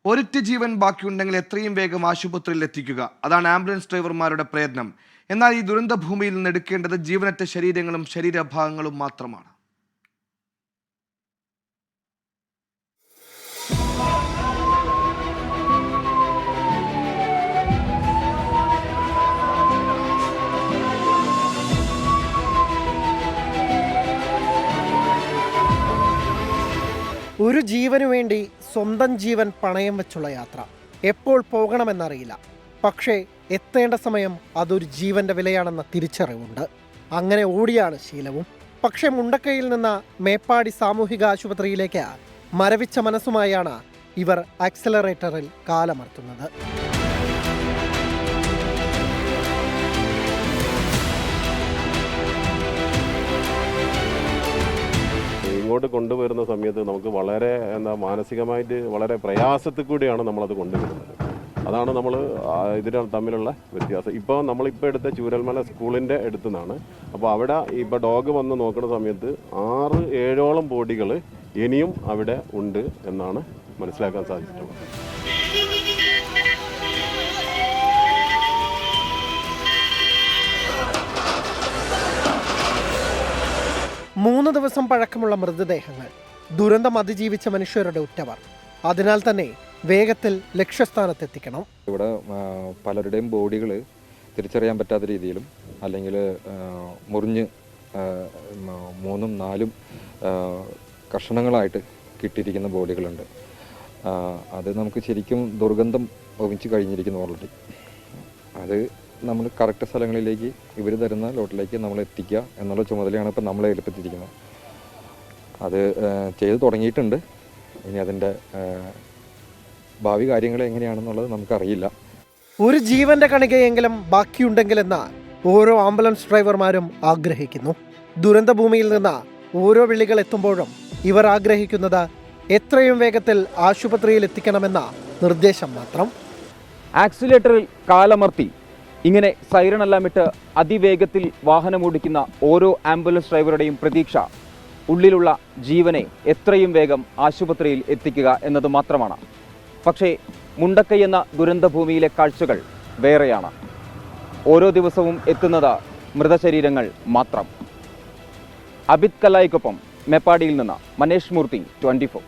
ഒരിറ്റ് ജീവൻ ബാക്കിയുണ്ടെങ്കിൽ എത്രയും വേഗം ആശുപത്രിയിൽ എത്തിക്കുക. അതാണ് ആംബുലൻസ് ഡ്രൈവർമാരുടെ പ്രയത്നം. എന്നാൽ ഈ ദുരന്ത ഭൂമിയിൽ നിന്ന് എടുക്കേണ്ടത് ജീവനറ്റ ശരീരങ്ങളും ശരീരഭാഗങ്ങളും മാത്രമാണ്. ഒരു ജീവനു വേണ്ടി സ്വന്തം ജീവൻ പണയം വെച്ചുള്ള യാത്ര. എപ്പോൾ പോകണമെന്നറിയില്ല, പക്ഷേ എത്തേണ്ട സമയം അതൊരു ജീവന്റെ വിലയാണെന്ന തിരിച്ചറിവുണ്ട്. അങ്ങനെ ഓടിയാണ് ശീലവും. പക്ഷേ മുണ്ടക്കയിൽ നിന്ന് മേപ്പാടി സാമൂഹിക ആശുപത്രിയിലേക്ക് മരവിച്ച മനസ്സുമായാണ് ഇവർ ആക്സിലറേറ്ററിൽ കാലമർത്തുന്നത്. ഇങ്ങോട്ട് കൊണ്ടുവരുന്ന സമയത്ത് നമുക്ക് വളരെ മാനസികമായിട്ട് വളരെ പ്രയാസത്തിൽ കൂടിയാണ് നമ്മളത് കൊണ്ടുവരുന്നത്. അതാണ് നമ്മൾ ഇതിന് തമ്മിലുള്ള വ്യത്യാസം. ഇപ്പോൾ നമ്മളിപ്പോൾ എടുത്ത ചൂരൽമല സ്കൂളിൻ്റെ അടുത്തു നിന്നാണ്. അപ്പോൾ അവിടെ ഇപ്പോൾ ഡോഗ് വന്ന് നോക്കുന്ന സമയത്ത് 6-7ഓളം ബോഡികൾ ഇനിയും അവിടെ ഉണ്ട് എന്നാണ് മനസ്സിലാക്കാൻ സാധിച്ചിട്ടുള്ളത്. 3 ദിവസം പഴക്കമുള്ള മൃതദേഹങ്ങൾ, ദുരന്തം അതിജീവിച്ച മനുഷ്യരുടെ ഉറ്റവർ. അതിനാൽ തന്നെ വേഗത്തിൽ ലക്ഷ്യസ്ഥാനത്തെത്തിക്കണം. ഇവിടെ പലരുടെയും ബോഡികൾ തിരിച്ചറിയാൻ പറ്റാത്ത രീതിയിലും അല്ലെങ്കിൽ മുറിഞ്ഞ് 3-4 കഷണങ്ങളായിട്ട് കിട്ടിയിരിക്കുന്ന ബോഡികളുണ്ട്. അത് നമുക്ക് ശരിക്കും ദുർഗന്ധം ഒഴിച്ച് കഴിഞ്ഞിരിക്കുന്നു ഓൾറെഡി. അത് നമ്മൾ കറക്റ്റ് സ്ഥലങ്ങളിലേക്ക് ഇവർ തരുന്ന ലോട്ടിലേക്ക് നമ്മൾ എത്തിക്കുക എന്നുള്ള ചുമതലയാണ് ഇപ്പം നമ്മളെ ഏൽപ്പിച്ചിരിക്കുന്നത്. അത് ചെയ്തു തുടങ്ങിയിട്ടുണ്ട്. ഇനി അതിൻ്റെ ഭാവി കാര്യങ്ങൾ എങ്ങനെയാണെന്നുള്ളത് നമുക്കറിയില്ല. ഒരു ജീവന്റെ കണികയെങ്കിലും ബാക്കിയുണ്ടെങ്കിലെന്ന് ഓരോ ആംബുലൻസ് ഡ്രൈവർമാരും ആഗ്രഹിക്കുന്നു. ദുരന്തഭൂമിയിൽ നിന്ന് ഓരോ വിളികൾ എത്തുമ്പോഴും ഇവർ ആഗ്രഹിക്കുന്നത് എത്രയും വേഗത്തിൽ ആശുപത്രിയിൽ എത്തിക്കണമെന്ന നിർദ്ദേശം മാത്രം. ആക്സിലേറ്ററിൽ കാലമർത്തി ഇങ്ങനെ സൈറണെല്ലാമിട്ട് അതിവേഗത്തിൽ വാഹനമോടിക്കുന്ന ഓരോ ആംബുലൻസ് ഡ്രൈവറുടെയും പ്രതീക്ഷ ഉള്ളിലുള്ള ജീവനെ എത്രയും വേഗം ആശുപത്രിയിൽ എത്തിക്കുക എന്നത് മാത്രമാണ്. പക്ഷേ മുണ്ടക്കൈ എന്ന ദുരന്തഭൂമിയിലെ കാഴ്ചകൾ വേറെയാണ്. ഓരോ ദിവസവും എത്തുന്നത് മൃതശരീരങ്ങൾ മാത്രം. അബിത് കല്ലായിക്കൊപ്പം മേപ്പാടിയിൽ നിന്ന് മനേഷ് മൂർത്തി, 24.